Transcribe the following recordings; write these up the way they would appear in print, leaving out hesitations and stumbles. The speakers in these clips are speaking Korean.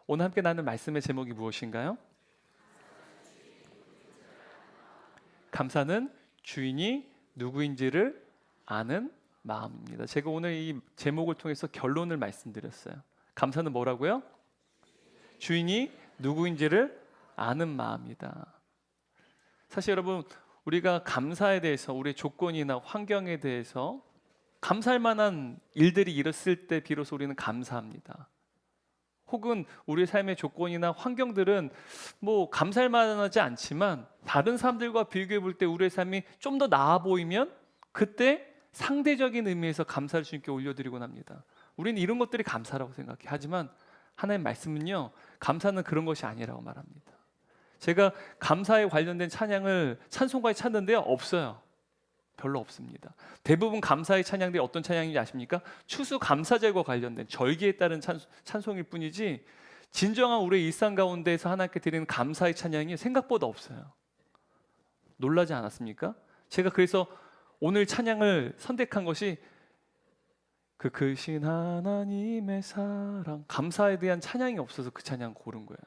오늘 함께 나눈 말씀의 제목이 무엇인가요? 감사는 주인이 누구인지를 아는 마음입니다. 제가 오늘 이 제목을 통해서 결론을 말씀드렸어요. 감사는 뭐라고요? 주인이 누구인지를 아는 마음이다. 사실 여러분, 우리가 감사에 대해서, 우리의 조건이나 환경에 대해서 감사할 만한 일들이 일었을 때 비로소 우리는 감사합니다. 혹은 우리의 삶의 조건이나 환경들은 뭐 감사할 만하지 않지만 다른 사람들과 비교해 볼 때 우리의 삶이 좀 더 나아 보이면 그때 상대적인 의미에서 감사를 주님께 올려드리곤 합니다. 우리는 이런 것들이 감사라고 생각해. 하지만 하나님 말씀은요, 감사는 그런 것이 아니라고 말합니다. 제가 감사에 관련된 찬양을 찬송가에 찾는데요, 없어요. 별로 없습니다. 대부분 감사의 찬양들이 어떤 찬양인지 아십니까? 추수감사절과 관련된 절기에 따른 찬송일 뿐이지 진정한 우리의 일상 가운데에서 하나님께 드리는 감사의 찬양이 생각보다 없어요. 놀라지 않았습니까? 제가 그래서 오늘 찬양을 선택한 것이 그 크신 하나님의 사랑, 감사에 대한 찬양이 없어서 그 찬양 고른 거예요.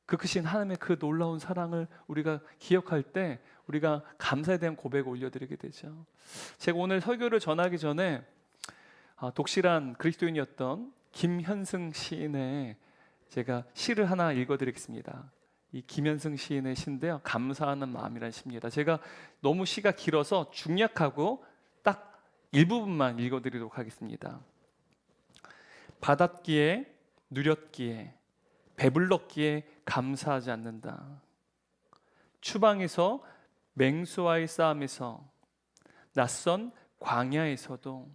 그 크신 하나님의 그 놀라운 사랑을 우리가 기억할 때 우리가 감사에 대한 고백을 올려드리게 되죠. 제가 오늘 설교를 전하기 전에 독실한 그리스도인이었던 김현승 시인의 제가 시를 하나 읽어드리겠습니다. 이 김현승 시인의 시인데요, 감사하는 마음이라는 시입니다. 제가 너무 시가 길어서 중약하고 딱 일부분만 읽어드리도록 하겠습니다. 받았기에 누렸기에 배불렀기에 감사하지 않는다. 추방에서 맹수와의 싸움에서 낯선 광야에서도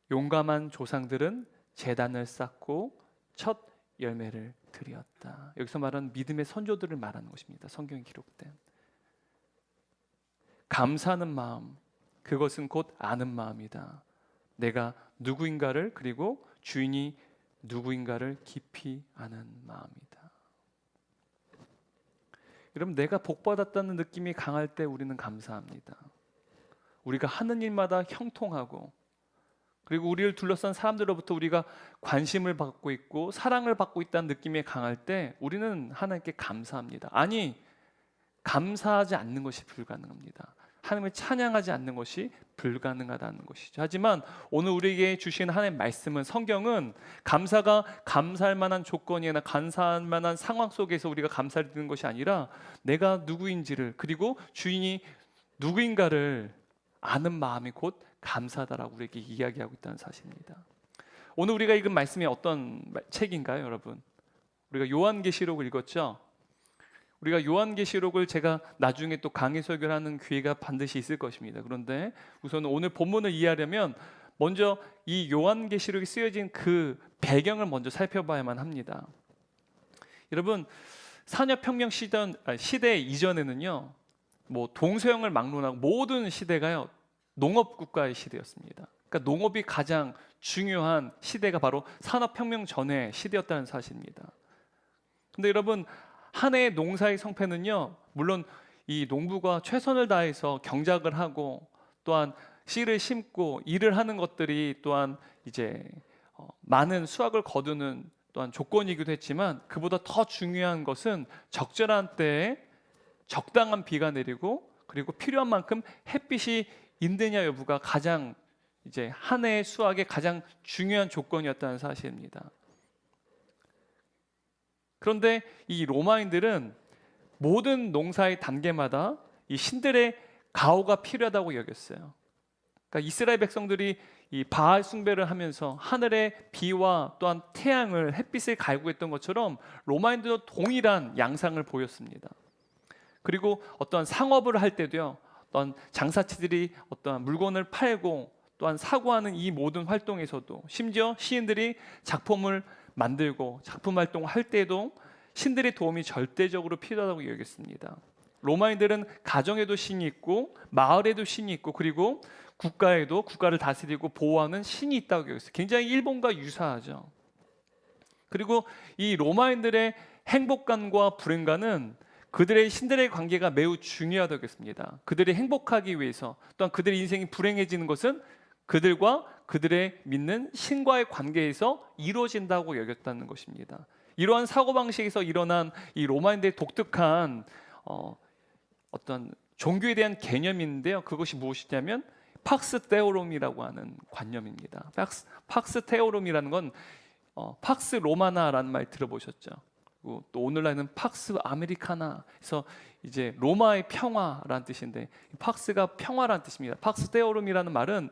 용감한 조상들은 제단을 쌓고 첫 열매를 드렸다. 여기서 말하는 믿음의 선조들을 말하는 것입니다. 성경에 기록된 감사하는 마음, 그것은 곧 아는 마음이다. 내가 누구인가를, 그리고 주인이 누구인가를 깊이 아는 마음이다. 여러분, 내가 복받았다는 느낌이 강할 때 우리는 감사합니다. 우리가 하는 일마다 형통하고, 그리고 우리를 둘러싼 사람들로부터 우리가 관심을 받고 있고 사랑을 받고 있다는 느낌이 강할 때 우리는 하나님께 감사합니다. 아니, 감사하지 않는 것이 불가능합니다. 하나님을 찬양하지 않는 것이 불가능하다는 것이죠. 하지만 오늘 우리에게 주신 하나님의 말씀은, 성경은 감사가 감사할 만한 조건이나 감사할 만한 상황 속에서 우리가 감사를 드리는 것이 아니라 내가 누구인지를, 그리고 주인이 누구인가를 아는 마음이 곧 감사다라고 우리에게 이야기하고 있다는 사실입니다. 오늘 우리가 읽은 말씀이 어떤 책인가요, 여러분? 우리가 요한계시록을 읽었죠? 우리가 요한계시록을 제가 나중에 또 강의 설교를 하는 기회가 반드시 있을 것입니다. 그런데 우선 오늘 본문을 이해하려면 먼저 이 요한계시록이 쓰여진 그 배경을 먼저 살펴봐야만 합니다. 여러분, 산업혁명 시대 이전에는요, 뭐 동서양을 막론하고 모든 시대가요, 농업국가의 시대였습니다. 그러니까 농업이 가장 중요한 시대가 바로 산업혁명 전의 시대였다는 사실입니다. 근데 여러분, 한 해의 농사의 성패는요, 물론 이 농부가 최선을 다해서 경작을 하고 또한 씨를 심고 일을 하는 것들이 또한 이제 많은 수확을 거두는 또한 조건이기도 했지만, 그보다 더 중요한 것은 적절한 때에 적당한 비가 내리고, 그리고 필요한 만큼 햇빛이 있느냐 여부가 가장 이제 한 해의 수확의 가장 중요한 조건이었다는 사실입니다. 그런데 이 로마인들은 모든 농사의 단계마다 이 신들의 가호가 필요하다고 여겼어요. 그러니까 이스라엘 백성들이 이 바알 숭배를 하면서 하늘의 비와 또한 태양을, 햇빛을 갈구했던 것처럼 로마인들도 동일한 양상을 보였습니다. 그리고 어떠한 상업을 할 때도요, 어떤 장사치들이 어떠한 물건을 팔고 또한 사고하는 이 모든 활동에서도, 심지어 시인들이 작품을 만들고 작품 활동을 할 때도 신들의 도움이 절대적으로 필요하다고 여겼습니다. 로마인들은 가정에도 신이 있고 마을에도 신이 있고, 그리고 국가에도, 국가를 다스리고 보호하는 신이 있다고 여겼어요. 굉장히 일본과 유사하죠. 그리고 이 로마인들의 행복감과 불행감은 그들의 신들의 관계가 매우 중요하다고 했습니다. 그들이 행복하기 위해서, 또한 그들의 인생이 불행해지는 것은 그들과 그들의 믿는 신과의 관계에서 이루어진다고 여겼다는 것입니다. 이러한 사고방식에서 일어난 이 로마인들의 독특한 어떤 종교에 대한 개념인데요. 그것이 무엇이냐면 팍스 테오롬이라고 하는 관념입니다. 팍스 테오롬이라는 건 팍스 로마나라는 말 들어보셨죠? 그리고 또 오늘날에는 팍스 아메리카나 해서 이제 로마의 평화라는 뜻인데, 팍스가 평화라는 뜻입니다. 팍스 테오롬이라는 말은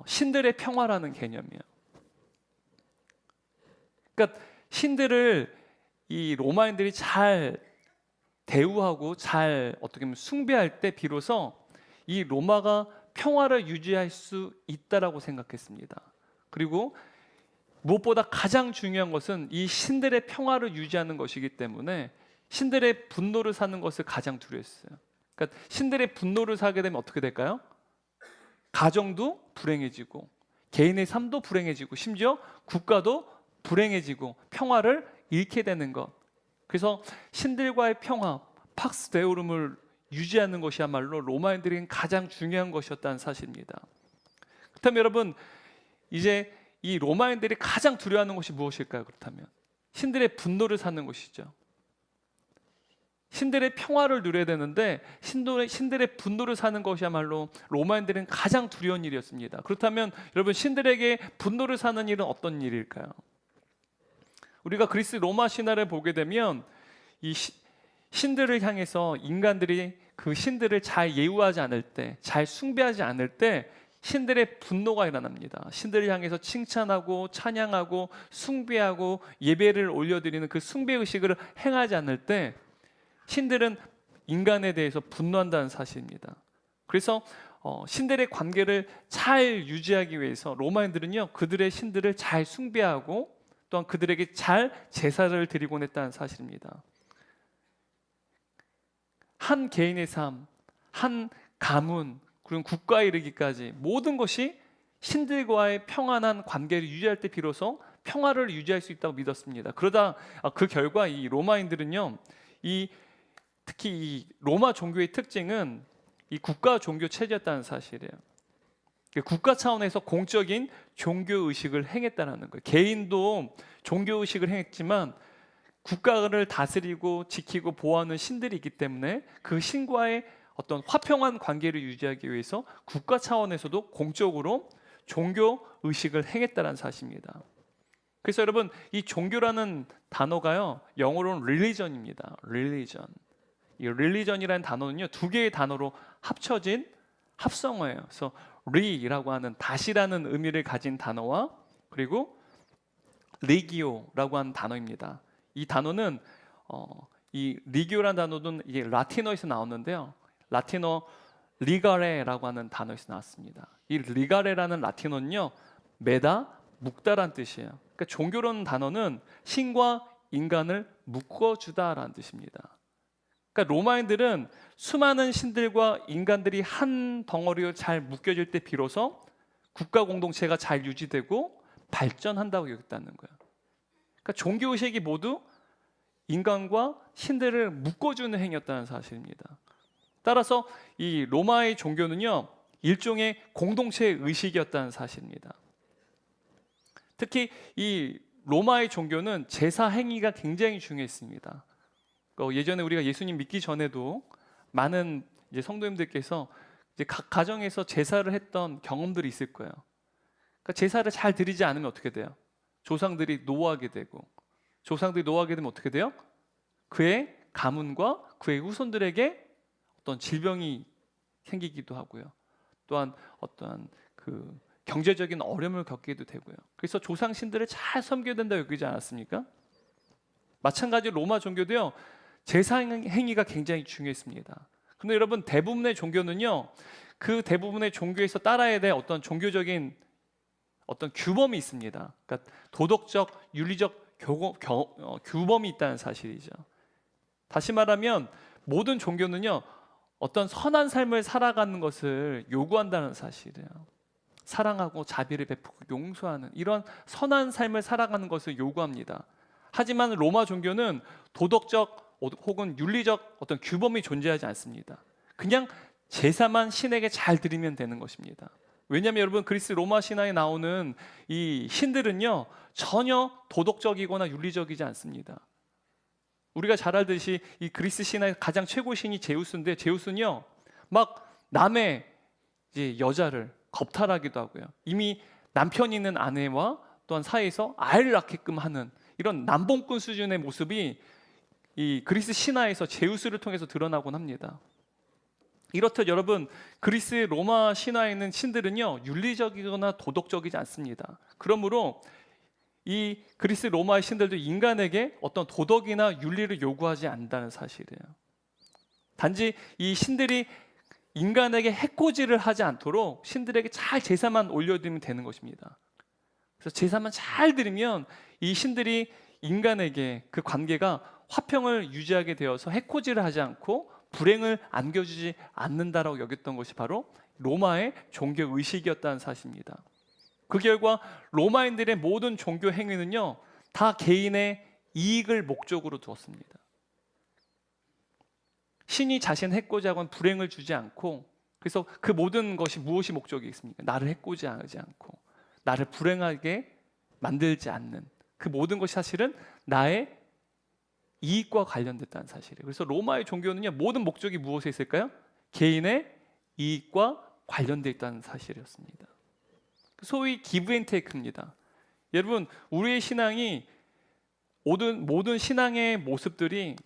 신들의 평화라는 개념이에요. 그러니까 신들을 이 로마인들이 잘 대우하고 잘 어떻게 보면 숭배할 때 비로소 이 로마가 평화를 유지할 수 있다라고 생각했습니다. 그리고 무엇보다 가장 중요한 것은 이 신들의 평화를 유지하는 것이기 때문에 신들의 분노를 사는 것을 가장 두려웠어요. 그러니까 신들의 분노를 사게 되면 어떻게 될까요? 가정도 불행해지고 개인의 삶도 불행해지고 심지어 국가도 불행해지고 평화를 잃게 되는 것. 그래서 신들과의 평화, 팍스 데오름을 유지하는 것이야말로 로마인들에겐 가장 중요한 것이었다는 사실입니다. 그렇다면 여러분, 이제 이 로마인들이 가장 두려워하는 것이 무엇일까요? 그렇다면 신들의 분노를 사는 것이죠. 신들의 평화를 누려야 되는데 신들의 분노를 사는 것이야말로 로마인들은 가장 두려운 일이었습니다. 그렇다면 여러분, 신들에게 분노를 사는 일은 어떤 일일까요? 우리가 그리스 로마 신화를 보게 되면 이 신들을 향해서 인간들이 그 신들을 잘 예우하지 않을 때, 잘 숭배하지 않을 때 신들의 분노가 일어납니다. 신들을 향해서 칭찬하고 찬양하고 숭배하고 예배를 올려드리는 그 숭배의식을 행하지 않을 때 신들은 인간에 대해서 분노한다는 사실입니다. 그래서 신들의 관계를 잘 유지하기 위해서 로마인들은요, 그들의 신들을 잘 숭배하고 또한 그들에게 잘 제사를 드리곤 했다는 사실입니다. 한 개인의 삶, 한 가문, 그리고 국가에 이르기까지 모든 것이 신들과의 평안한 관계를 유지할 때 비로소 평화를 유지할 수 있다고 믿었습니다. 그러다 그 결과 이 로마인들은요, 특히 이 로마 종교의 특징은 이 국가 종교 체제였다는 사실이에요. 국가 차원에서 공적인 종교 의식을 행했다는 거예요. 개인도 종교 의식을 행했지만 국가를 다스리고 지키고 보호하는 신들이 있기 때문에 그 신과의 어떤 화평한 관계를 유지하기 위해서 국가 차원에서도 공적으로 종교 의식을 행했다는 사실입니다. 그래서 여러분, 이 종교라는 단어가요, 영어로는 religion입니다. religion. 이 religion이라는 단어는요, 두 개의 단어로 합쳐진 합성어예요. 그래서 re라고 하는 다시라는 의미를 가진 단어와 그리고 legio라고 하는 단어입니다. 이 단어는 이 리기오라는 단어는 이게 라틴어에서 나오는데요. 라틴어 리가레라고 하는 단어에서 나왔습니다. 이 리가레라는 라틴어는요, 매다, 묶다라는 뜻이에요. 그러니까 종교라는 단어는 신과 인간을 묶어주다라는 뜻입니다. 그러니까 로마인들은 수많은 신들과 인간들이 한 덩어리로 잘 묶여질 때 비로소 국가 공동체가 잘 유지되고 발전한다고 여겼다는 거예요. 그러니까 종교의식이 모두 인간과 신들을 묶어주는 행위였다는 사실입니다. 따라서 이 로마의 종교는요, 일종의 공동체 의식이었다는 사실입니다. 특히 이 로마의 종교는 제사 행위가 굉장히 중요했습니다. 예전에 우리가 예수님 믿기 전에도 많은 이제 성도님들께서 이제 각 가정에서 제사를 했던 경험들이 있을 거예요. 그러니까 제사를 잘 드리지 않으면 어떻게 돼요? 조상들이 노하게 되고, 조상들이 노하게 되면 어떻게 돼요? 그의 가문과 그의 후손들에게 어떤 질병이 생기기도 하고요. 또한 어떠한 그 경제적인 어려움을 겪기도 되고요. 그래서 조상 신들을 잘 섬겨야 된다고 여기지 않았습니까? 마찬가지로 로마 종교도요, 제사 행위가 굉장히 중요했습니다. 그런데 여러분, 대부분의 종교는요, 그 대부분의 종교에서 따라야 될 어떤 종교적인 어떤 규범이 있습니다. 그러니까 도덕적, 윤리적 규범이 있다는 사실이죠. 다시 말하면 모든 종교는요, 어떤 선한 삶을 살아가는 것을 요구한다는 사실이에요. 사랑하고 자비를 베푸고 용서하는 이런 선한 삶을 살아가는 것을 요구합니다. 하지만 로마 종교는 도덕적 혹은 윤리적 어떤 규범이 존재하지 않습니다. 그냥 제사만 신에게 잘 드리면 되는 것입니다. 왜냐하면 여러분 그리스 로마 신화에 나오는 이 신들은요 전혀 도덕적이거나 윤리적이지 않습니다. 우리가 잘 알듯이 이 그리스 신화의 가장 최고 신이 제우스인데 제우스는요 막 남의 이제 여자를 겁탈하기도 하고요. 이미 남편이 있는 아내와 또한 사이에서 아이를 낳게끔 하는 이런 남봉꾼 수준의 모습이 이 그리스 신화에서 제우스를 통해서 드러나곤 합니다. 이렇듯 여러분 그리스 로마 신화에 있는 신들은요 윤리적이거나 도덕적이지 않습니다. 그러므로 이 그리스 로마의 신들도 인간에게 어떤 도덕이나 윤리를 요구하지 않는다는 사실이에요. 단지 이 신들이 인간에게 해코지를 하지 않도록 신들에게 잘 제사만 올려드리면 되는 것입니다. 그래서 제사만 잘 드리면 이 신들이 인간에게 그 관계가 화평을 유지하게 되어서 해코지를 하지 않고 불행을 안겨주지 않는다라고 여겼던 것이 바로 로마의 종교 의식이었다는 사실입니다. 그 결과 로마인들의 모든 종교 행위는요 다 개인의 이익을 목적으로 두었습니다. 신이 자신 해코지 하고는 불행을 주지 않고, 그래서 그 모든 것이 무엇이 목적이 있습니까? 나를 해코지 하지 않고 나를 불행하게 만들지 않는 그 모든 것이 사실은 나의 이익과 관련됐다는 사실이에요. 그래서 로마의 종교는요 모든 목적이 무엇에 있을까요? 개인의 이익과 관련되어 있다는 사실이었습니다. 소위 기브 앤 테이크입니다. 여러분 우리의 신앙이 모든 신앙의 모습들이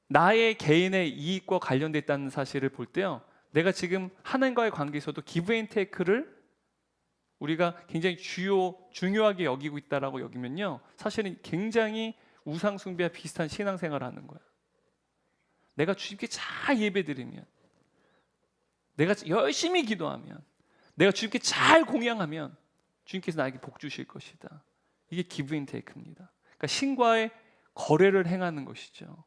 나의 개인의 이익과 관련되어 있다는 사실을 볼 때요 내가 지금 하나님과의 관계에서도 기브 앤 테이크를 우리가 굉장히 중요하게 여기고 있다라고 여기면요 사실은 굉장히 우상 숭배와 비슷한 신앙생활을 하는 거예요. 내가 주님께 잘 예배드리면, 내가 열심히 기도하면, 내가 주님께 잘 공양하면 주님께서 나에게 복 주실 것이다. 이게 기브 앤 테이크입니다. 그러니까 신과의 거래를 행하는 것이죠.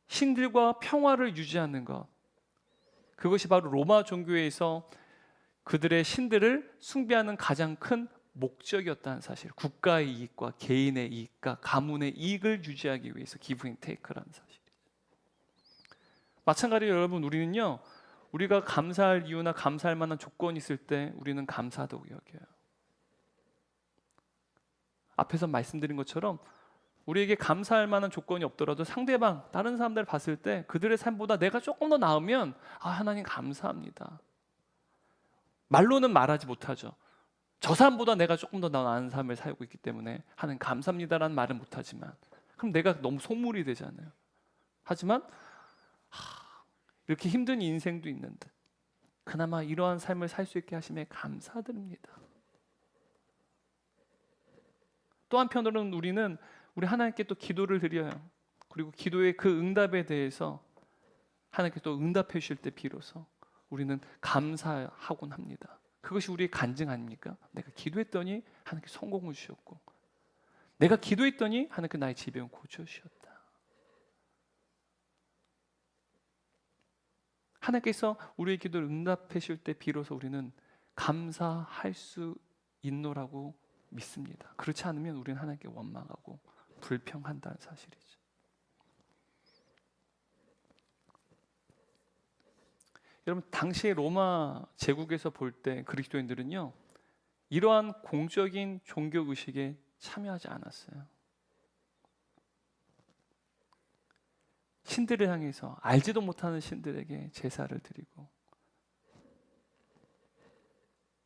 신들과 평화를 유지하는 것, 그것이 바로 로마 종교에서 그들의 신들을 숭배하는 가장 큰 목적이었다는 사실, 국가의 이익과 개인의 이익과 가문의 이익을 유지하기 위해서 기브 앤 테이크라는 사실이죠. 마찬가지로 여러분 우리는요 우리가 감사할 이유나 감사할 만한 조건이 있을 때 우리는 감사하다고 여겨요. 앞에서 말씀드린 것처럼 우리에게 감사할 만한 조건이 없더라도 상대방, 다른 사람들 봤을 때 그들의 삶보다 내가 조금 더 나으면 하나님 감사합니다. 말로는 말하지 못하죠. 저 사람보다 내가 조금 더 나은 삶을 살고 있기 때문에 하나님 감사합니다라는 말은 못하지만 그럼 내가 너무 소물이 되잖아요. 하지만 이렇게 힘든 인생도 있는데 그나마 이러한 삶을 살 수 있게 하심에 감사드립니다. 또 한편으로는 우리는 우리 하나님께 또 기도를 드려요. 그리고 기도의 그 응답에 대해서 하나님께 또 응답해 주실 때 비로소 우리는 감사하곤 합니다. 그것이 우리의 간증 아닙니까? 내가 기도했더니 하나님께 성공을 주셨고 내가 기도했더니 하나님께 나의 질병을 고쳐주셨다. 하나님께서 우리의 기도를 응답해 주실 때 비로소 우리는 감사할 수 있노라고 믿습니다. 그렇지 않으면 우리는 하나님께 원망하고 불평한다는 사실이죠. 여러분 당시의 로마 제국에서 볼 때 그리스도인들은요 이러한 공적인 종교 의식에 참여하지 않았어요. 신들을 향해서 알지도 못하는 신들에게 제사를 드리고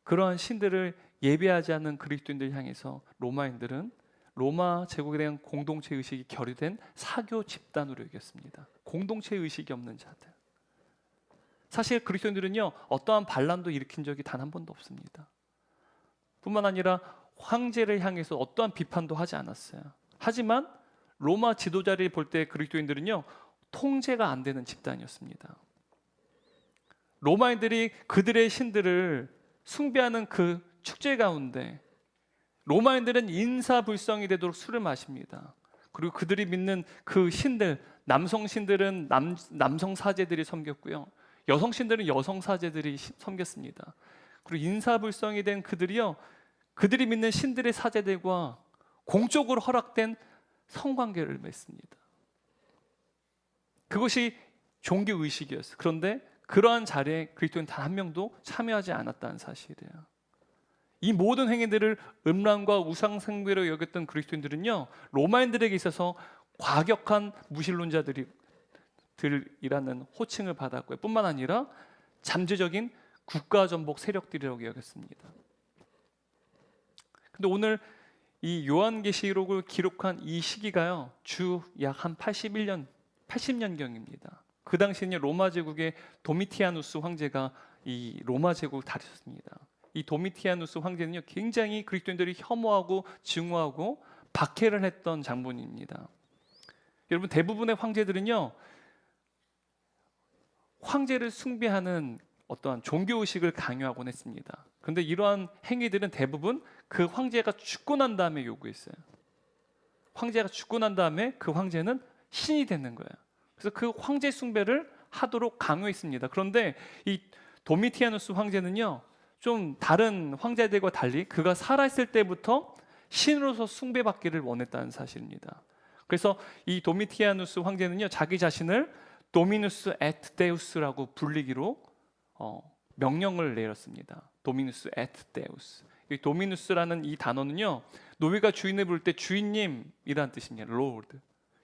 그러한 신들을 예배하지 않는 그리스도인들 향해서 로마인들은 로마 제국에 대한 공동체 의식이 결여된 사교 집단으로 여겼습니다. 공동체 의식이 없는 자들. 사실 그리스도인들은요 어떠한 반란도 일으킨 적이 단 한 번도 없습니다. 뿐만 아니라 황제를 향해서 어떠한 비판도 하지 않았어요. 하지만 로마 지도자를 볼 때 그리스도인들은요 통제가 안 되는 집단이었습니다. 로마인들이 그들의 신들을 숭배하는 그 축제 가운데 로마인들은 인사불성이 되도록 술을 마십니다. 그리고 그들이 믿는 그 신들, 남성 신들은 남성 사제들이 섬겼고요. 여성 신들은 여성 사제들이 섬겼습니다. 그리고 인사불성이 된 그들이요, 그들이 믿는 신들의 사제들과 공적으로 허락된 성관계를 맺습니다. 그것이 종교 의식이었어요. 그런데 그러한 자리에 그리스도인 단 한 명도 참여하지 않았다는 사실이에요. 이 모든 행위들을 음란과 우상 숭배로 여겼던 그리스도인들은요, 로마인들에게 있어서 과격한 무신론자들이라는 호칭을 받았고요. 뿐만 아니라 잠재적인 국가전복 세력들이라고 여겼습니다. 근데 오늘 이 요한계시록을 기록한 이 시기가요, 주 약 한 80년경입니다. 그 당시에는 로마 제국의 도미티아누스 황제가 이 로마 제국을 다스렸습니다. 이 도미티아누스 황제는요, 굉장히 그리스도인들이 혐오하고 증오하고 박해를 했던 장본입니다. 여러분, 대부분의 황제들은요, 황제를 숭배하는 어떠한 종교의식을 강요하곤 했습니다. 그런데 이러한 행위들은 대부분 그 황제가 죽고 난 다음에 요구했어요. 황제가 죽고 난 다음에 그 황제는 신이 되는 거예요. 그래서 그 황제 숭배를 하도록 강요했습니다. 그런데 이 도미티아누스 황제는요, 좀 다른 황제들과 달리 그가 살아있을 때부터 신으로서 숭배받기를 원했다는 사실입니다. 그래서 이 도미티아누스 황제는요, 자기 자신을 도미누스 에트 데우스라고 불리기로 명령을 내렸습니다. 도미누스 에트 데우스. 이 도미누스라는 이 단어는요, 노예가 주인을 부를 때 주인님이란 뜻입니다. 로드,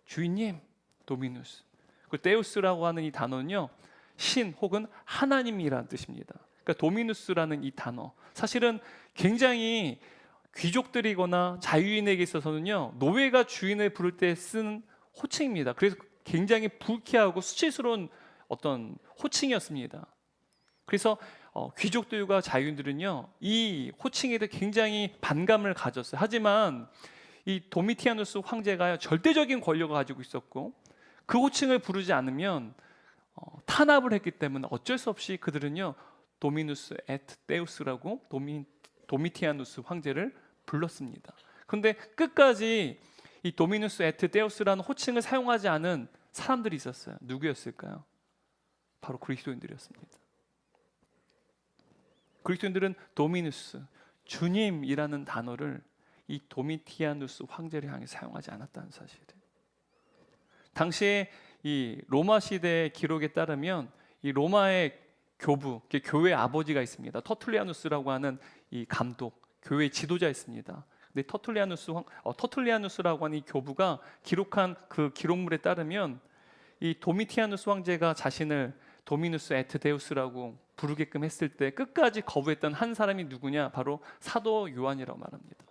주인님, 도미누스. 그 데우스라고 하는 이 단어는요, 신 혹은 하나님이란 뜻입니다. 그러니까 도미누스라는 이 단어, 사실은 굉장히 귀족들이거나 자유인에게 있어서는요, 노예가 주인을 부를 때 쓰는 호칭입니다. 그래서 굉장히 불쾌하고 수치스러운 어떤 호칭이었습니다. 그래서 귀족들과 자유인들은요, 이 호칭에 대해 굉장히 반감을 가졌어요. 하지만 이 도미티아누스 황제가 절대적인 권력을 가지고 있었고, 그 호칭을 부르지 않으면 탄압을 했기 때문에 어쩔 수 없이 그들은요, 도미누스 에트 데우스라고 도미티아누스 황제를 불렀습니다. 그런데 끝까지 이 도미누스 에트 데우스라는 호칭을 사용하지 않은 사람들이 있었어요. 누구였을까요? 바로 그리스도인들이었습니다. 그리스도인들은 도미누스, 주님이라는 단어를 이 도미티아누스 황제를 향해 사용하지 않았다는 사실이에요. 당시에 이 로마 시대의 기록에 따르면 이 로마의 교부, 교회 아버지가 있습니다. 터툴리아누스라고 하는 이 감독, 교회 지도자 있습니다. 근데 터툴리아누스라고 하는 이 교부가 기록한 그 기록물에 따르면 이 도미티아누스 황제가 자신을 도미누스 에트 데우스라고 부르게끔 했을 때 끝까지 거부했던 한 사람이 누구냐? 바로 사도 요한이라고 말합니다.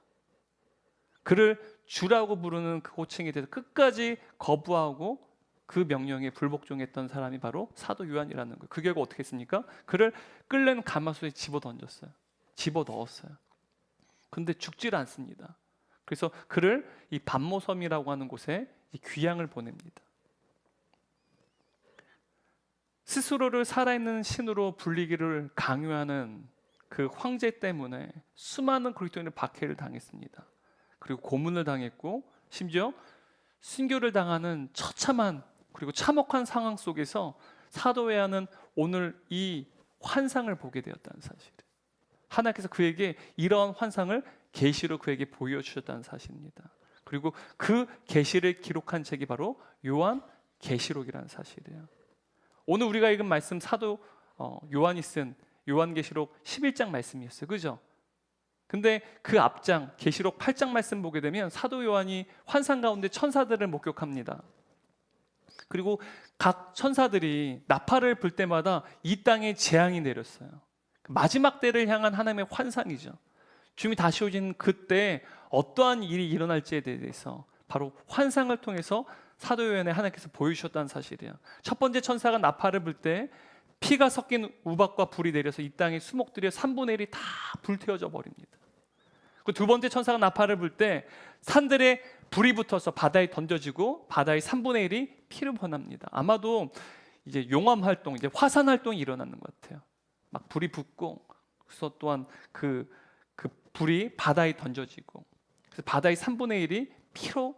그를 주라고 부르는 그 호칭에 대해서 끝까지 거부하고 그 명령에 불복종했던 사람이 바로 사도 요한이라는 거예요. 그 결과 어떻게 했습니까? 그를 끓는 가마솥에 집어 넣었어요. 근데 죽질 않습니다. 그래서 그를 이 반모섬이라고 하는 곳에 귀양을 보냅니다. 스스로를 살아있는 신으로 불리기를 강요하는 그 황제 때문에 수많은 그리스도인을 박해를 당했습니다. 그리고 고문을 당했고, 심지어 순교를 당하는 처참한 그리고 참혹한 상황 속에서 사도 요한은 오늘 이 환상을 보게 되었다는 사실이에요. 하나님께서 그에게 이러한 환상을 계시로 그에게 보여주셨다는 사실입니다. 그리고 그 계시를 기록한 책이 바로 요한 계시록이라는 사실이에요. 오늘 우리가 읽은 말씀 사도 요한이 쓴 요한계시록 11장 말씀이었어요. 그죠? 근데 그 앞장 계시록 8장 말씀 보게 되면 사도 요한이 환상 가운데 천사들을 목격합니다. 그리고 각 천사들이 나팔을 불 때마다 이 땅에 재앙이 내렸어요. 마지막 때를 향한 하나님의 환상이죠. 주님이 다시 오신 그때 어떠한 일이 일어날지에 대해서 바로 환상을 통해서 사도 요한에 하나님께서 보여주셨다는 사실이에요. 첫 번째 천사가 나팔을 불 때 피가 섞인 우박과 불이 내려서 이 땅의 수목들의 3분의 1이 다 불태워져 버립니다. 그 두 번째 천사가 나팔을 불 때 산들에 불이 붙어서 바다에 던져지고 바다의 3분의 1이 피로 변합니다. 아마도 이제 용암 활동, 이제 화산 활동이 일어나는 것 같아요. 막 불이 붙고, 그래서 또한 그 불이 바다에 던져지고, 그래서 바다의 3분의 1이 피로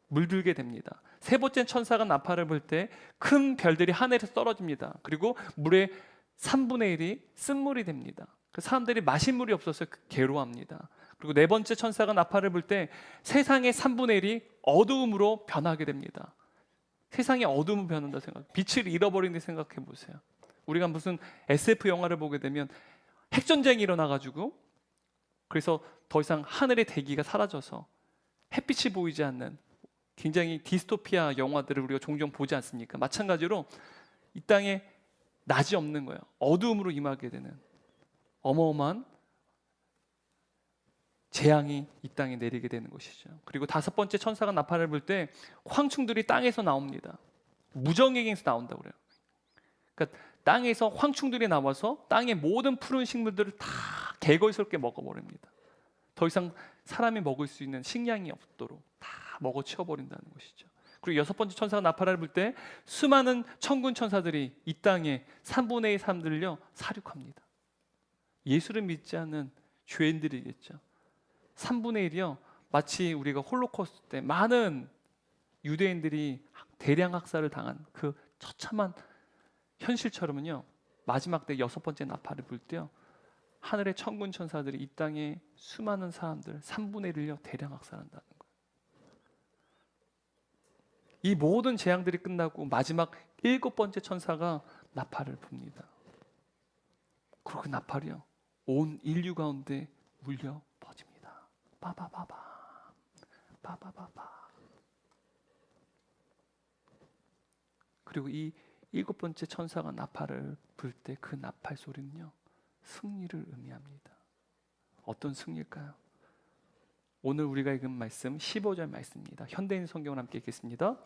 물들게 됩니다. 세 번째 천사가 나팔을 불 때 큰 별들이 하늘에서 떨어집니다. 그리고 물의 3분의 1이 쓴물이 됩니다. 사람들이 마실 물이 없어서 괴로워합니다. 그리고 네 번째 천사가 나팔을 불 때 세상의 3분의 1이 어두움으로 변하게 됩니다. 세상이 어두움으로 변한다 생각, 빛을 잃어버리는 생각해 보세요. 우리가 무슨 SF 영화를 보게 되면 핵전쟁이 일어나가지고 그래서 더 이상 하늘의 대기가 사라져서 햇빛이 보이지 않는 굉장히 디스토피아 영화들을 우리가 종종 보지 않습니까? 마찬가지로 이 땅에 낮이 없는 거예요. 어두움으로 임하게 되는 어마어마한 재앙이 이 땅에 내리게 되는 것이죠. 그리고 다섯 번째 천사가 나팔을 불 때 황충들이 땅에서 나옵니다. 무정에게서 나온다고 그래요. 그러니까 땅에서 황충들이 나와서 땅의 모든 푸른 식물들을 다 개걸스럽게 먹어버립니다. 더 이상 사람이 먹을 수 있는 식량이 없도록 다 먹어치워버린다는 것이죠. 그리고 여섯 번째 천사가 나팔을 불 때 수많은 천군 천사들이 이 땅에 3분의 1 사람들을요 사륙합니다. 예수를 믿지 않는 죄인들이겠죠. 3분의 1이요 마치 우리가 홀로코스트 때 많은 유대인들이 대량 학살을 당한 그 처참한 현실처럼은요 마지막 때 여섯 번째 나팔을 불 때요 하늘의 천군 천사들이 이 땅에 수많은 사람들 3분의 1을요 대량 학살한다는 거예요. 이 모든 재앙들이 끝나고 마지막 일곱 번째 천사가 나팔을 붑니다. 그리고 그 나팔이요 온 인류 가운데 울려 퍼집니다. 빠바바바 빠바바바. 그리고 이 일곱 번째 천사가 나팔을 불 때 그 나팔 소리는요 승리를 의미합니다. 어떤 승리일까요? 오늘 우리가 읽은 말씀 15절 말씀입니다. 현대인 성경을 함께 읽겠습니다.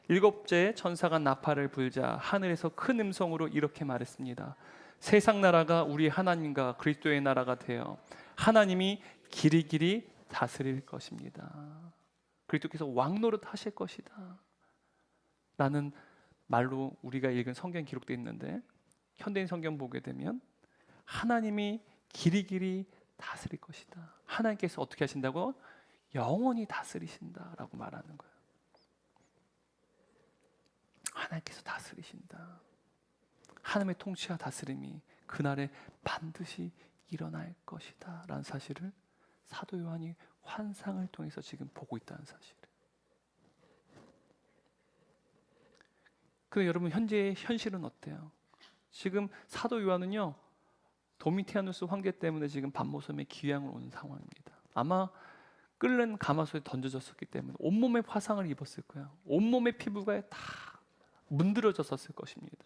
일곱째 천사가 나팔을 불자 하늘에서 큰 음성으로 이렇게 말했습니다. 세상 나라가 우리 하나님과 그리스도의 나라가 되어 하나님이 길이길이 다스릴 것입니다. 그리스도께서 왕노릇 하실 것이다 라는 말로 우리가 읽은 성경 기록되어 있는데 현대인 성경 보게 되면 하나님이 길이길이 다스릴 것이다. 하나님께서 어떻게 하신다고? 영원히 다스리신다라고 말하는 거예요. 하나님께서 다스리신다. 하나님의 통치와 다스림이 그날에 반드시 일어날 것이다 라는 사실을 사도 요한이 환상을 통해서 지금 보고 있다는 사실을. 근데 여러분 현재의 현실은 어때요? 지금 사도 요한은요 도미티아누스 황제 때문에 지금 반모섬에 귀양을 온 상황입니다. 아마 끓는 가마솥에 던져졌었기 때문에 온몸에 화상을 입었을 거예요. 온몸의 피부가 다 문드러졌었을 것입니다.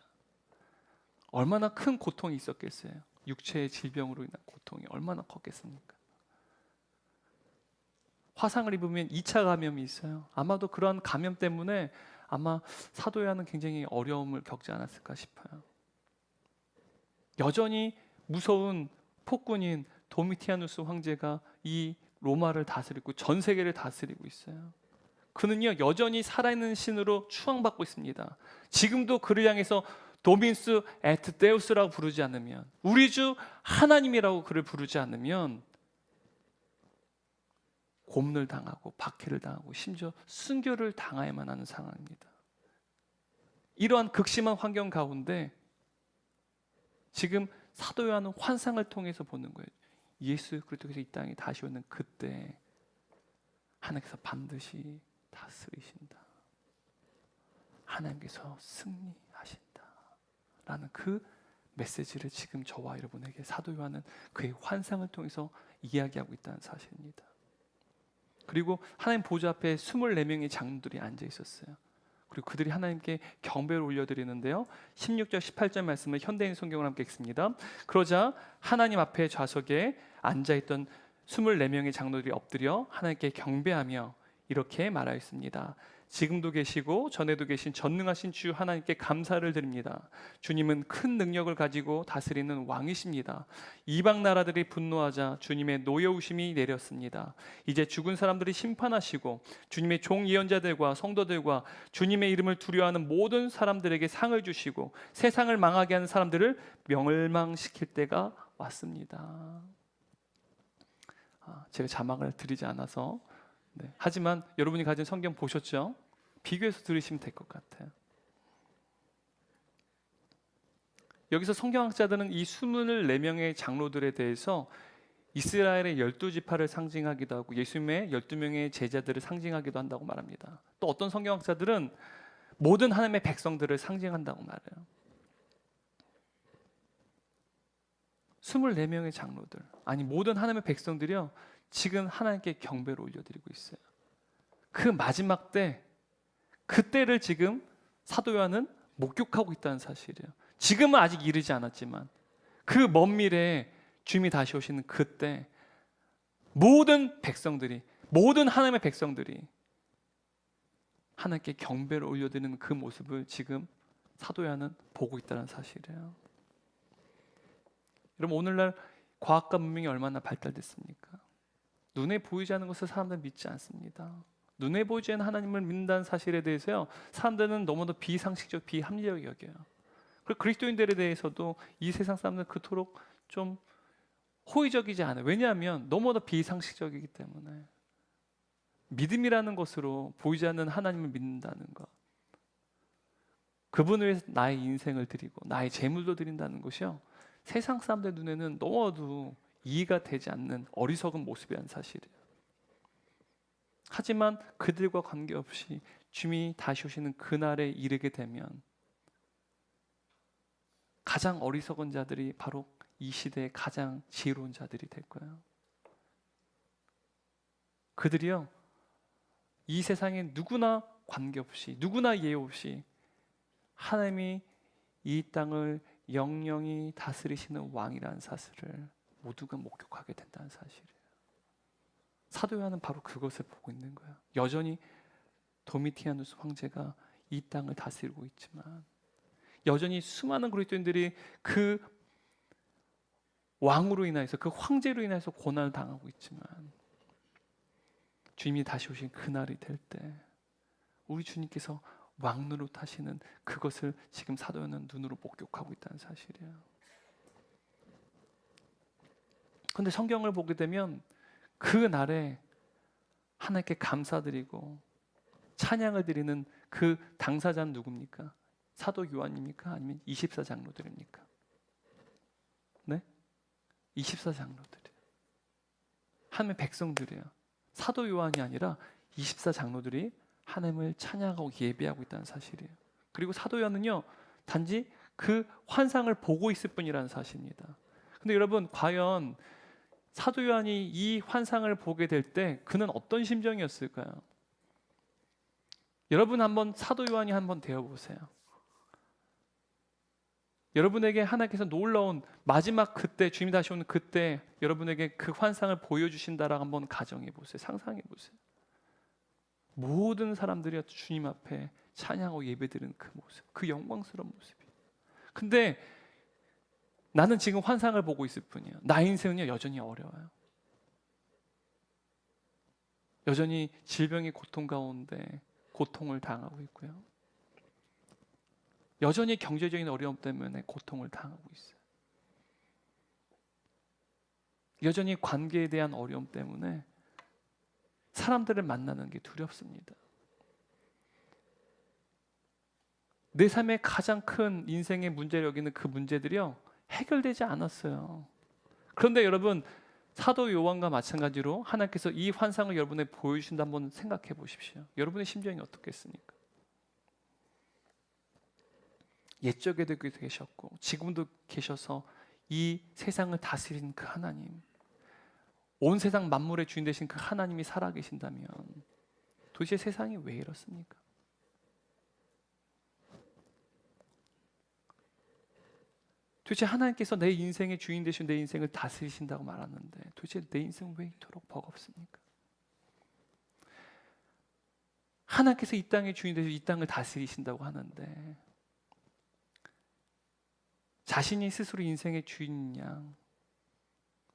얼마나 큰 고통이 있었겠어요. 육체의 질병으로 인한 고통이 얼마나 컸겠습니까? 화상을 입으면 2차 감염이 있어요. 아마도 그러한 감염 때문에 아마 사도 요한은 굉장히 어려움을 겪지 않았을까 싶어요. 여전히 무서운 폭군인 도미티아누스 황제가 이 로마를 다스리고 전 세계를 다스리고 있어요. 그는요 여전히 살아있는 신으로 추앙받고 있습니다. 지금도 그를 향해서 도민스 에트 데우스라고 부르지 않으면, 우리 주 하나님이라고 그를 부르지 않으면 고문을 당하고 박해를 당하고 심지어 순교를 당해야만 하는 상황입니다. 이러한 극심한 환경 가운데 지금 사도 요한은 환상을 통해서 보는 거예요. 예수 그리스도께서 이 땅에 다시 오는 그때 하나님께서 반드시 다스리신다. 하나님께서 승리하신다 라는 그 메시지를 지금 저와 여러분에게 사도 요한은 그의 환상을 통해서 이야기하고 있다는 사실입니다. 그리고 하나님 보좌 앞에 24명의 장로들이 앉아 있었어요. 그리고 그들이 하나님께 경배를 올려드리는데요 16절 18절 말씀을 현대인 성경을 함께 읽습니다. 그러자 하나님 앞에 좌석에 앉아있던 24명의 장로들이 엎드려 하나님께 경배하며 이렇게 말하였습니다. 지금도 계시고 전에도 계신 전능하신 주 하나님께 감사를 드립니다. 주님은 큰 능력을 가지고 다스리는 왕이십니다. 이방 나라들이 분노하자 주님의 노여우심이 내렸습니다. 이제 죽은 사람들이 심판하시고 주님의 종 예언자들과 성도들과 주님의 이름을 두려워하는 모든 사람들에게 상을 주시고 세상을 망하게 하는 사람들을 멸망시킬 때가 왔습니다. 제가 자막을 드리지 않아서 하지만 여러분이 가진 성경 보셨죠? 비교해서 들으시면 될 것 같아요. 여기서 성경학자들은 이 24명의 장로들에 대해서 이스라엘의 12지파를 상징하기도 하고 예수님의 12명의 제자들을 상징하기도 한다고 말합니다. 또 어떤 성경학자들은 모든 하나님의 백성들을 상징한다고 말해요. 24명의 장로들, 아니 모든 하나님의 백성들이요, 지금 하나님께 경배를 올려드리고 있어요. 그 마지막 때, 그때를 지금 사도 요한은 목격하고 있다는 사실이에요. 지금은 아직 이르지 않았지만 그 먼 미래에 주님이 다시 오시는 그때 모든 백성들이, 모든 하나님의 백성들이 하나님께 경배를 올려드리는 그 모습을 지금 사도 요한은 보고 있다는 사실이에요. 여러분, 오늘날 과학과 문명이 얼마나 발달됐습니까? 눈에 보이지 않는 것을 사람들은 믿지 않습니다. 눈에 보이지 않는 하나님을 믿는다는 사실에 대해서요, 사람들은 너무도 비상식적, 비합리적 여겨요. 그리고 그리스도인들에 대해서도 이 세상 사람들은 그토록 좀 호의적이지 않아요. 왜냐하면 너무도 비상식적이기 때문에. 믿음이라는 것으로 보이지 않는 하나님을 믿는다는 것, 그분을 위해서 나의 인생을 드리고 나의 재물도 드린다는 것이요, 세상 사람들 눈에는 너무도 이해가 되지 않는 어리석은 모습이라는 사실이에요. 하지만 그들과 관계없이 주님이 다시 오시는 그날에 이르게 되면 가장 어리석은 자들이 바로 이 시대의 가장 지혜로운 자들이 될 거예요. 그들이요, 이 세상에 누구나 관계없이, 누구나 예외 없이 하나님이 이 땅을 영영히 다스리시는 왕이라는 사실을 모두가 목격하게 된다는 사실이에요. 사도 요한은 바로 그것을 보고 있는 거예요. 여전히 도미티아누스 황제가 이 땅을 다스리고 있지만, 여전히 수많은 그리스도인들이 그 왕으로 인해서, 그 황제로 인해서 고난을 당하고 있지만, 주님이 다시 오신 그날이 될 때 우리 주님께서 왕노로 타시는 그것을 지금 사도 요한은 눈으로 목격하고 있다는 사실이에요. 그런데 성경을 보게 되면 그 날에 하나님께 감사드리고 찬양을 드리는 그 당사자는 누굽니까? 사도 요한입니까? 아니면 24장로들입니까? 네? 24장로들이에요. 하나님의 백성들이에요. 사도 요한이 아니라 24장로들이 하나님을 찬양하고 예배하고 있다는 사실이에요. 그리고 사도 요한은요, 단지 그 환상을 보고 있을 뿐이라는 사실입니다. 근데 여러분, 과연 사도 요한이 이 환상을 보게 될 때 그는 어떤 심정이었을까요? 여러분 한번 사도 요한이 한번 되어보세요. 여러분에게 하나님께서 놀라운 마지막 그때, 주님이 다시 오는 그때 여러분에게 그 환상을 보여주신다라고 한번 가정해 보세요. 상상해 보세요. 모든 사람들이 주님 앞에 찬양하고 예배드리는 그 모습, 그 영광스러운 모습이. 근데 나는 지금 환상을 보고 있을 뿐이에요. 나의 인생은요, 여전히 어려워요. 여전히 질병의 고통 가운데 고통을 당하고 있고요. 여전히 경제적인 어려움 때문에 고통을 당하고 있어요. 여전히 관계에 대한 어려움 때문에 사람들을 만나는 게 두렵습니다. 내 삶의 가장 큰 인생의 문제를 여기는 그 문제들이요, 해결되지 않았어요. 그런데 여러분, 사도 요한과 마찬가지로 하나님께서 이 환상을 여러분에게 보여주신다 한번 생각해 보십시오. 여러분의 심정이 어떻겠습니까? 옛적에도 계셨고 지금도 계셔서 이 세상을 다스리는 그 하나님, 온 세상 만물의 주인 되신 그 하나님이 살아계신다면 도대체 세상이 왜 이렇습니까? 도대체 하나님께서 내 인생의 주인 되신 내 인생을 다스리신다고 말하는데 도대체 내 인생은 왜 이토록 버겁습니까? 하나님께서 이 땅의 주인 되시고 이 땅을 다스리신다고 하는데 자신이 스스로 인생의 주인 양,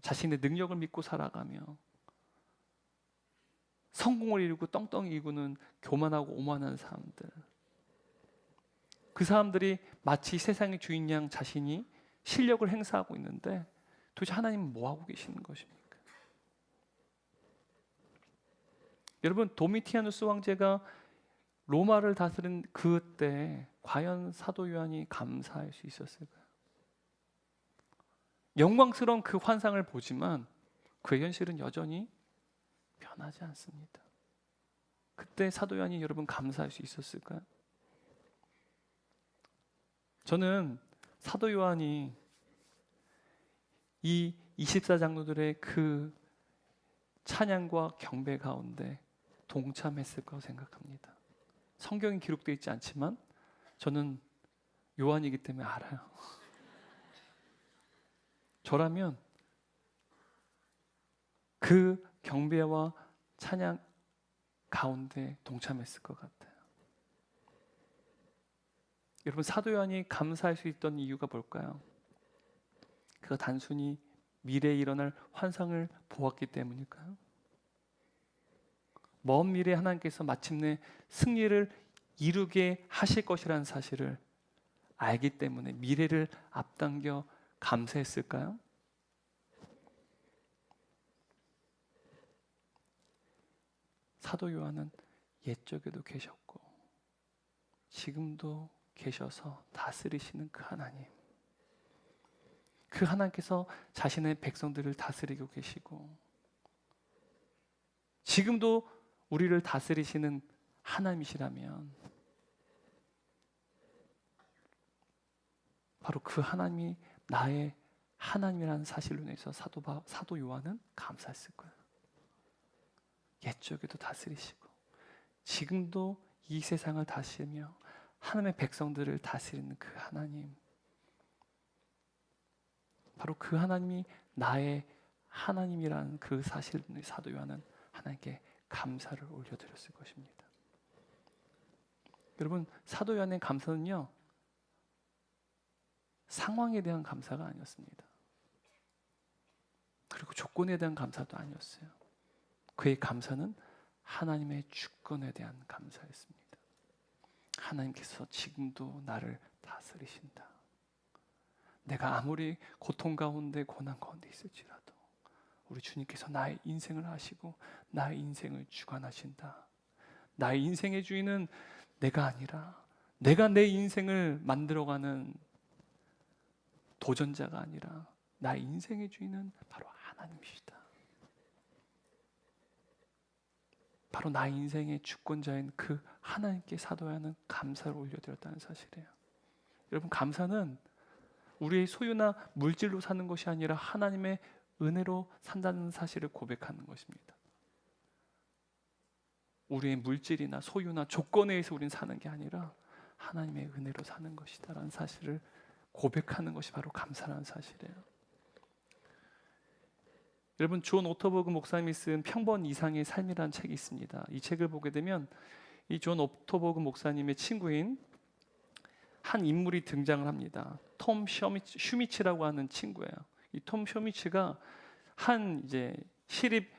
자신의 능력을 믿고 살아가며 성공을 이루고 떵떵이 이루는 교만하고 오만한 사람들, 그 사람들이 마치 세상의 주인 양 자신이 실력을 행사하고 있는데 도대체 하나님은 뭐 하고 계시는 것입니까? 여러분, 도미티아누스 황제가 로마를 다스린 그때 과연 사도 요한이 감사할 수 있었을까요? 영광스러운 그 환상을 보지만 그의 현실은 여전히 변하지 않습니다. 그때 사도 요한이 여러분 감사할 수 있었을까요? 저는 사도 요한이 이 24장로들의 그 찬양과 경배 가운데 동참했을 거라고 생각합니다. 성경에 기록되어 있지 않지만 저는 요한이기 때문에 알아요. 저라면 그 경배와 찬양 가운데 동참했을 것 같아요. 여러분, 사도 요한이 감사할 수 있던 이유가 뭘까요? 그가 단순히 미래에 일어날 환상을 보았기 때문일까요? 먼 미래에 하나님께서 마침내 승리를 이루게 하실 것이라는 사실을 알기 때문에 미래를 앞당겨 감사했을까요? 사도 요한은 옛적에도 계셨고 지금도 계셔서 다스리시는 그 하나님, 그 하나님께서 자신의 백성들을 다스리고 계시고 지금도 우리를 다스리시는 하나님이시라면 바로 그 하나님이 나의 하나님이라는 사실로 인해서 사도 요한은 감사했을 거예요. 옛적에도 다스리시고 지금도 이 세상을 다스리며 하나님의 백성들을 다스리는 그 하나님, 바로 그 하나님이 나의 하나님이라는 그 사실로 사도 요한은 하나님께 감사를 올려드렸을 것입니다. 여러분, 사도 요한의 감사는요, 상황에 대한 감사가 아니었습니다. 그리고 조건에 대한 감사도 아니었어요. 그의 감사는 하나님의 주권에 대한 감사였습니다. 하나님께서 지금도 나를 다스리신다. 내가 아무리 고통 가운데 고난 가운데 있을지라도 우리 주님께서 나의 인생을 아시고 나의 인생을 주관하신다. 나의 인생의 주인은 내가 아니라 내가 내 인생을 만들어가는 도전자가 아니라 나의 인생의 주인은 바로 하나님이시다. 바로 나의 인생의 주권자인 그 하나님께 사도 요한은 감사를 올려드렸다는 사실이에요. 여러분, 감사는 우리의 소유나 물질로 사는 것이 아니라 하나님의 은혜로 산다는 사실을 고백하는 것입니다. 우리의 물질이나 소유나 조건에 의해서 우리는 사는 게 아니라 하나님의 은혜로 사는 것이다라는 사실을 고백하는 것이 바로 감사라는 사실이에요. 여러분, 존 오토버그 목사님이 쓴 평번 이상의 삶이라는 책이 있습니다. 이 책을 보게 되면 이 존 오토버그 목사님의 친구인 한 인물이 등장을 합니다. 톰 슈미츠라고 하는 친구예요. 이 톰 슈미츠가 한 이제 시립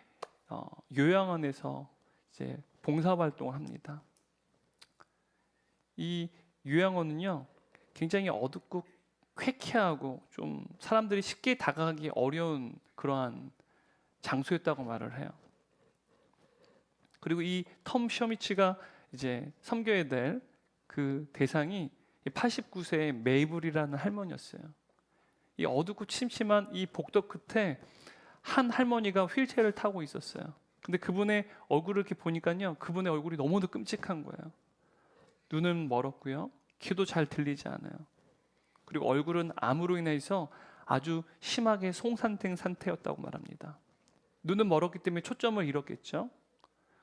요양원에서 이제 봉사활동을 합니다. 이 요양원은요, 굉장히 어둡고 쾌쾌하고 좀 사람들이 쉽게 다가가기 어려운 그러한 장소였다고 말을 해요. 그리고 이 톰 셔미츠가 이제 섬겨야 될 그 대상이 89세의 메이블이라는 할머니였어요. 이 어둡고 침침한 이 복도 끝에 한 할머니가 휠체어를 타고 있었어요. 근데 그분의 얼굴을 이렇게 보니까요, 그분의 얼굴이 너무도 끔찍한 거예요. 눈은 멀었고요, 귀도 잘 들리지 않아요. 그리고 얼굴은 암으로 인해서 아주 심하게 송산된 상태였다고 말합니다. 눈은 멀었기 때문에 초점을 잃었겠죠.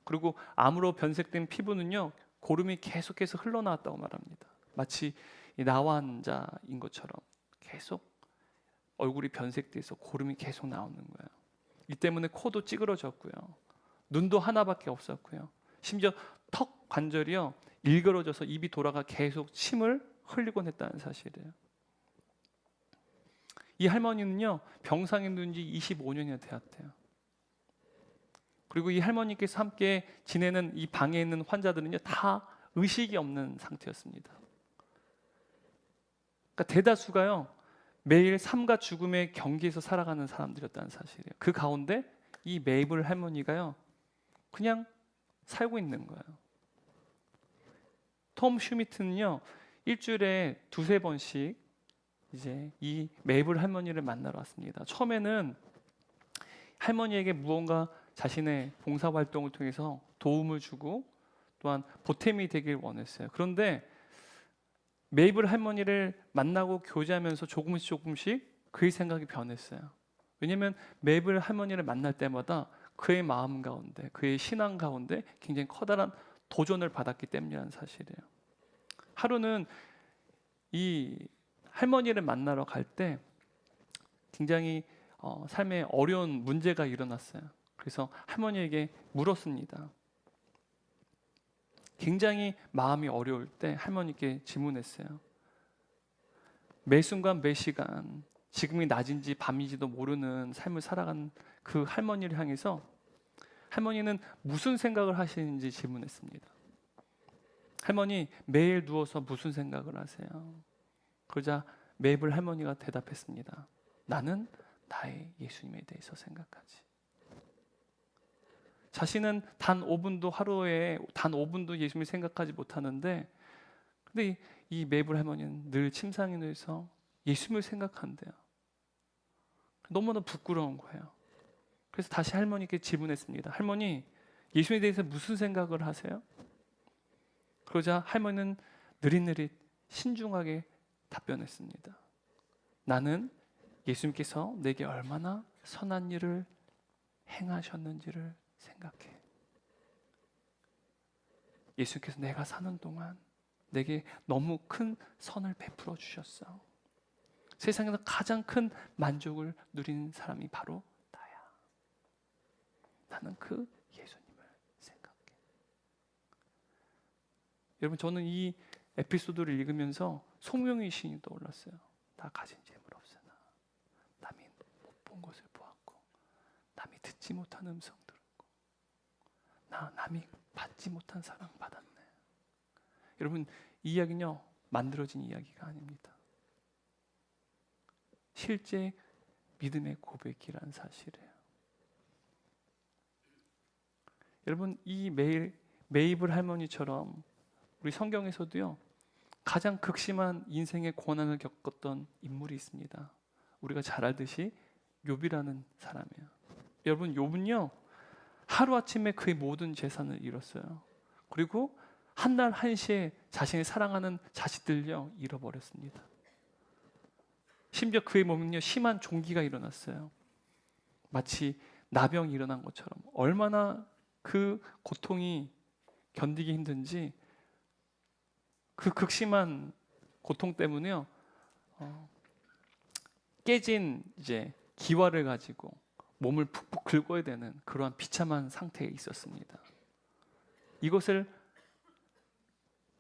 그리고 암으로 변색된 피부는요, 고름이 계속해서 흘러나왔다고 말합니다. 마치 나환자인 것처럼 계속 얼굴이 변색돼서 고름이 계속 나오는 거예요. 이 때문에 코도 찌그러졌고요, 눈도 하나밖에 없었고요, 심지어 턱 관절이요 일그러져서 입이 돌아가 계속 침을 흘리곤 했다는 사실이에요. 이 할머니는요, 병상에 누운 지 25년이나 되었대요. 그리고 이 할머니께서 함께 지내는 이 방에 있는 환자들은요, 다 의식이 없는 상태였습니다. 그러니까 대다수가요, 매일 삶과 죽음의 경계에서 살아가는 사람들이었다는 사실이에요. 그 가운데 이 메이블 할머니가요, 그냥 살고 있는 거예요. 톰 슈미트는요, 일주일에 2-3번씩 이제 이 메이블 할머니를 만나러 왔습니다. 처음에는 할머니에게 무언가 자신의 봉사활동을 통해서 도움을 주고 또한 보탬이 되길 원했어요. 그런데 메이블 할머니를 만나고 교제하면서 조금씩 그의 생각이 변했어요. 왜냐하면 매일 할머니를 만날 때마다 그의 마음 가운데, 그의 신앙 가운데 굉장히 커다란 도전을 받았기 때문이라는 사실이에요. 하루는 이 할머니를 만나러 갈 때 굉장히 삶에 어려운 문제가 일어났어요. 그래서 할머니에게 물었습니다. 굉장히 마음이 어려울 때 할머니께 질문했어요. 매 순간 매 시간 지금이 낮인지 밤인지도 모르는 삶을 살아가는 그 할머니를 향해서 할머니는 무슨 생각을 하시는지 질문했습니다. 할머니, 매일 누워서 무슨 생각을 하세요? 그러자 매일 할머니가 대답했습니다. 나는 나의 예수님에 대해서 생각하지. 자신은 단 5분도 하루에 단 5분도 예수님을 생각하지 못하는데, 근데 이 메이블 할머니는 늘 침상에 누워서 예수님을 생각한대요. 너무나 부끄러운 거예요. 그래서 다시 할머니께 질문했습니다. 할머니, 예수님에 대해서 무슨 생각을 하세요? 그러자 할머니는 느릿느릿 신중하게 답변했습니다. 나는 예수님께서 내게 얼마나 선한 일을 행하셨는지를 생각해. 예수님께서 내가 사는 동안 내게 너무 큰 선을 베풀어 주셨어. 세상에서 가장 큰 만족을 누리는 사람이 바로 나야. 나는 그 예수님을 생각해. 여러분, 저는 이 에피소드를 읽으면서 송명의 시인이 떠올랐어요. 다 가진 재물 없으나 남이 못 본 것을 보았고 남이 듣지 못한 음성 들었고 남이 받지 못한 사랑 받았네. 여러분, 이 이야기는요 만들어진 이야기가 아닙니다. 실제 믿음의 고백이라는 사실이에요. 여러분, 이 메이블 할머니처럼 우리 성경에서도요 가장 극심한 인생의 고난을 겪었던 인물이 있습니다. 우리가 잘 알듯이 욥이라는 사람이에요. 여러분, 욥은요 하루아침에 그의 모든 재산을 잃었어요. 그리고 한날 한시에 자신이 사랑하는 자식들요 잃어버렸습니다. 심지어 그의 몸은요 심한 종기가 일어났어요. 마치 나병이 일어난 것처럼. 얼마나 그 고통이 견디기 힘든지 그 극심한 고통 때문에요 깨진 이제 기와를 가지고 몸을 푹푹 긁어야 되는 그러한 비참한 상태에 있었습니다. 이것을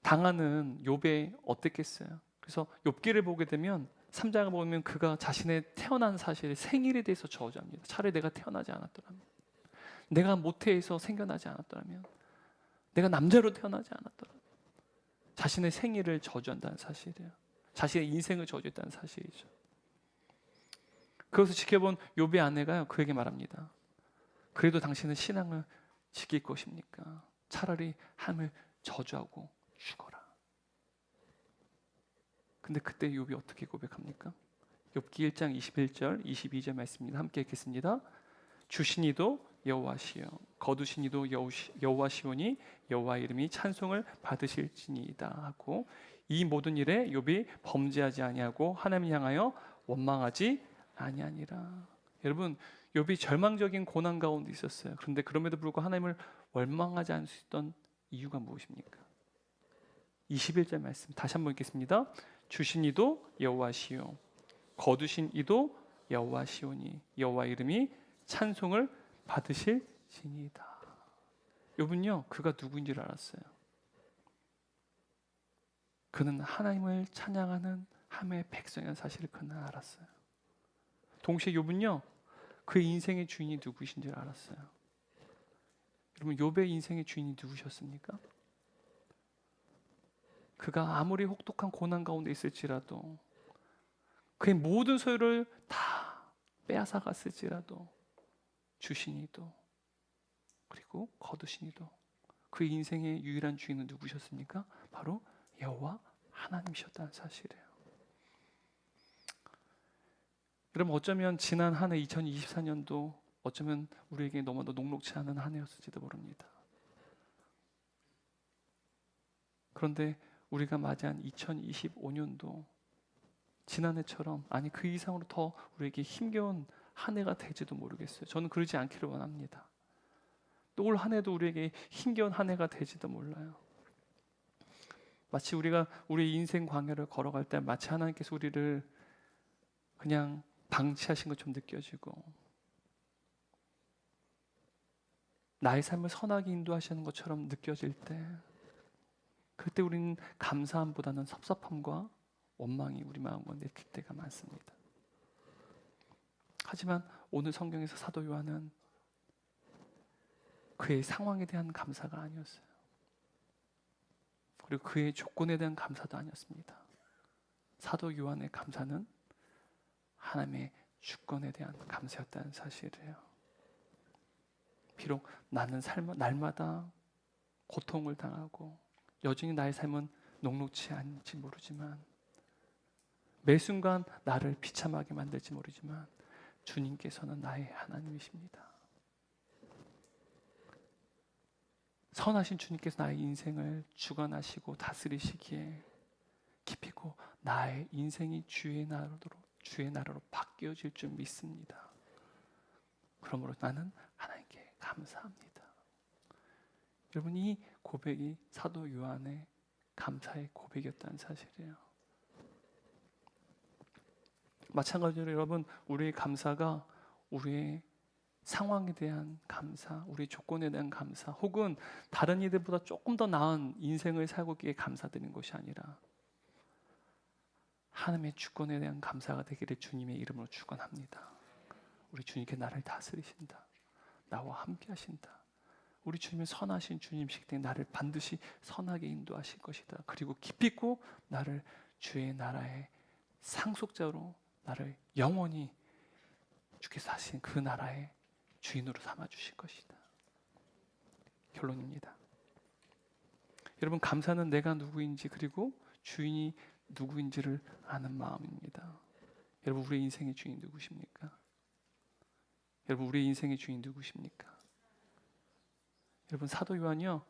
당하는 욥이 어땠겠어요? 그래서 욥기를 보게 되면 3장을 보면 그가 자신의 태어난 사실, 생일에 대해서 저주합니다. 차라리 내가 태어나지 않았더라면, 내가 모태에서 생겨나지 않았더라면, 내가 남자로 태어나지 않았더라면, 자신의 생일을 저주한다는 사실이에요. 자신의 인생을 저주했다는 사실이죠. 그것을 지켜본 욥의 아내가 그에게 말합니다. 그래도 당신은 신앙을 지킬 것입니까? 차라리 하나님을 저주하고 죽어라. 근데 그때 욥이 어떻게 고백합니까? 욥기 1장 21절 22절 말씀입니다. 함께 읽겠습니다. 주신 이도 여호와시요 거두신 이도 여호와시오니 여호와 이름이 찬송을 받으실지니이다 하고, 이 모든 일에 욥이 범죄하지 아니하고 하나님을 향하여 원망하지 아니하니라. 여러분, 욥이 절망적인 고난 가운데 있었어요. 그런데 그럼에도 불구하고 하나님을 원망하지 않을 수 있던 이유가 무엇입니까? 21절 말씀 다시 한번 읽겠습니다. 주신 이도 여호와시요 거두신 이도 여호와시오니 여호와 이름이 찬송을 받으실지니이다. 욥은요 그가 누구인지를 알았어요. 그는 하나님을 찬양하는 하나님의 백성이라는 사실을 그는 알았어요. 동시에 욥은요 그의 인생의 주인이 누구이신지를 알았어요. 여러분, 욥의 인생의 주인이 누구셨습니까? 그가 아무리 혹독한 고난 가운데 있을지라도, 그의 모든 소유를 다 빼앗아 갔을지라도, 주신 이도 그리고 거두신 이도 그의 인생의 유일한 주인은 누구셨습니까? 바로 여호와 하나님이셨다는 사실이에요. 여러분, 어쩌면 지난 한 해 2024년도 어쩌면 우리에게 너무나 녹록지 않은 한 해였을지도 모릅니다. 그런데 우리가 맞이한 2025년도 지난해처럼, 아니 그 이상으로 더 우리에게 힘겨운 한 해가 될지도 모르겠어요. 저는 그러지 않기를 원합니다. 또 올 한 해도 우리에게 힘겨운 한 해가 될지도 몰라요. 마치 우리가 우리의 인생 광야를 걸어갈 때 마치 하나님께서 우리를 그냥 방치하신 것처럼 느껴지고 나의 삶을 선하게 인도하시는 것처럼 느껴질 때 그때 우리는 감사함보다는 섭섭함과 원망이 우리 마음과 느낄 때가 많습니다. 하지만 오늘 성경에서 사도 요한은 그의 상황에 대한 감사가 아니었어요. 그리고 그의 조건에 대한 감사도 아니었습니다. 사도 요한의 감사는 하나님의 주권에 대한 감사였다는 사실이에요. 비록 나는 날마다 고통을 당하고 여전히 나의 삶은 녹록지 않을지 모르지만 매 순간 나를 비참하게 만들지 모르지만 주님께서는 나의 하나님이십니다. 선하신 주님께서 나의 인생을 주관하시고 다스리시기에 깊이고 나의 인생이 주의 나라로 바뀌어질 줄 믿습니다. 그러므로 나는 하나님께 감사합니다. 여러분, 이 고백이 사도 요한의 감사의 고백이었다는 사실이에요. 마찬가지로 여러분, 우리의 감사가 우리의 상황에 대한 감사, 우리의 조건에 대한 감사, 혹은 다른 이들보다 조금 더 나은 인생을 살고 있기에 감사드리는 것이 아니라 하나님의 주권에 대한 감사가 되기를 주님의 이름으로 축원합니다. 우리 주님께 나를 다스리신다. 나와 함께 하신다. 우리 주님의 선하신 주님이시기 때문에 나를 반드시 선하게 인도하실 것이다. 그리고 깊이 있고 나를 주의 나라의 상속자로 나를 영원히 주께서 하신 그 나라의 주인으로 삼아 주실 것이다. 결론입니다. 여러분, 감사는 내가 누구인지 그리고 주인이 누구인지를 아는 마음입니다. 여러분, 우리의 인생의 주인 누구십니까? 여러분, 우리의 인생의 주인 누구십니까? 여러분, 사도 요한이요,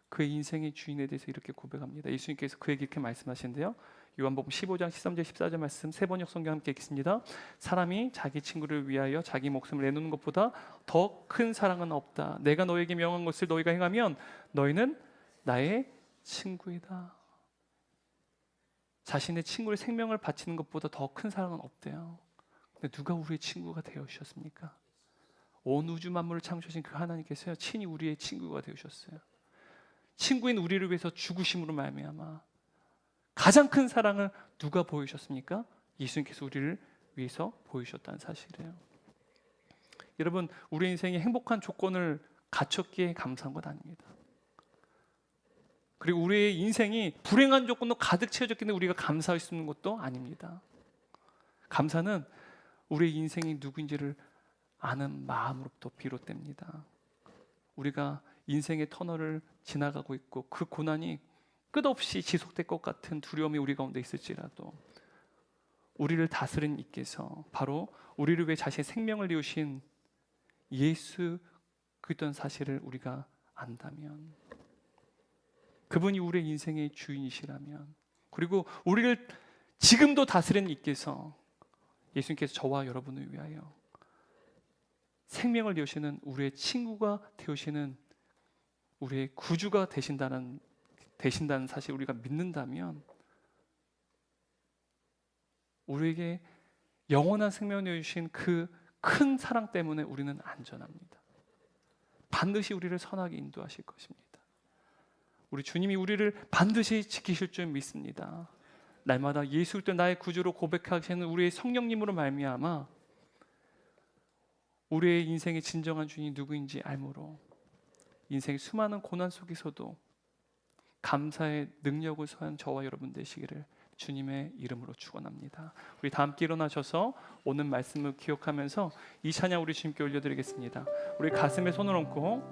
그의 인생의 주인에 대해서 이렇게 고백합니다. 예수님께서 그에게 이렇게 말씀하시는데요, 요한복음 15장 13절 14절 말씀 세 번역 성경 함께 읽겠습니다. 사람이 자기 친구를 위하여 자기 목숨을 내놓는 것보다 더 큰 사랑은 없다. 내가 너에게 명한 것을 너희가 행하면 너희는 나의 친구이다. 자신의 친구의 생명을 바치는 것보다 더 큰 사랑은 없대요. 근데 누가 우리의 친구가 되어 주셨습니까? 온 우주 만물을 창조하신 그 하나님께서요, 친히 우리의 친구가 되어 주셨어요. 친구인 우리를 위해서 죽으심으로 말미암아 가장 큰 사랑을 누가 보여주셨습니까? 예수님께서 우리를 위해서 보여주셨다는 사실이에요. 여러분, 우리 인생에 행복한 조건을 갖췄기에 감사한 것 아닙니다. 그리고 우리의 인생이 불행한 조건도 가득 채워졌기 때문에 우리가 감사할 수 있는 것도 아닙니다. 감사는 우리의 인생이 누구인지를 아는 마음으로부터 비롯됩니다. 우리가 인생의 터널을 지나가고 있고 그 고난이 끝없이 지속될 것 같은 두려움이 우리 가운데 있을지라도 우리를 다스린 이께서 바로 우리를 위해 자신의 생명을 내오신 예수 그리스도라는 사실을 우리가 안다면, 그분이 우리의 인생의 주인이시라면, 그리고 우리를 지금도 다스리는 이께서 예수님께서 저와 여러분을 위하여 생명을 내오시는 우리의 친구가 되시는 우리의 구주가 되신다는 사실 우리가 믿는다면 우리에게 영원한 생명을 내주신 그 큰 사랑 때문에 우리는 안전합니다. 반드시 우리를 선하게 인도하실 것입니다. 우리 주님이 우리를 반드시 지키실 줄 믿습니다. 날마다 예수 그리스도 나의 구주로 고백하시는 우리의 성령님으로 말미암아 우리의 인생의 진정한 주인이 누구인지 알므로 인생의 수많은 고난 속에서도 감사의 능력을 소유한 저와 여러분 되시기를 주님의 이름으로 축원합니다. 우리 다 함께 일어나셔서 오늘 말씀을 기억하면서 이 찬양 우리 주님께 올려드리겠습니다. 우리 가슴에 손을 얹고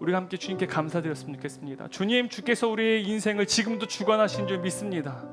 우리가 함께 주님께 감사드렸으면 좋겠습니다. 주님, 주께서 우리의 인생을 지금도 주관하신 줄 믿습니다.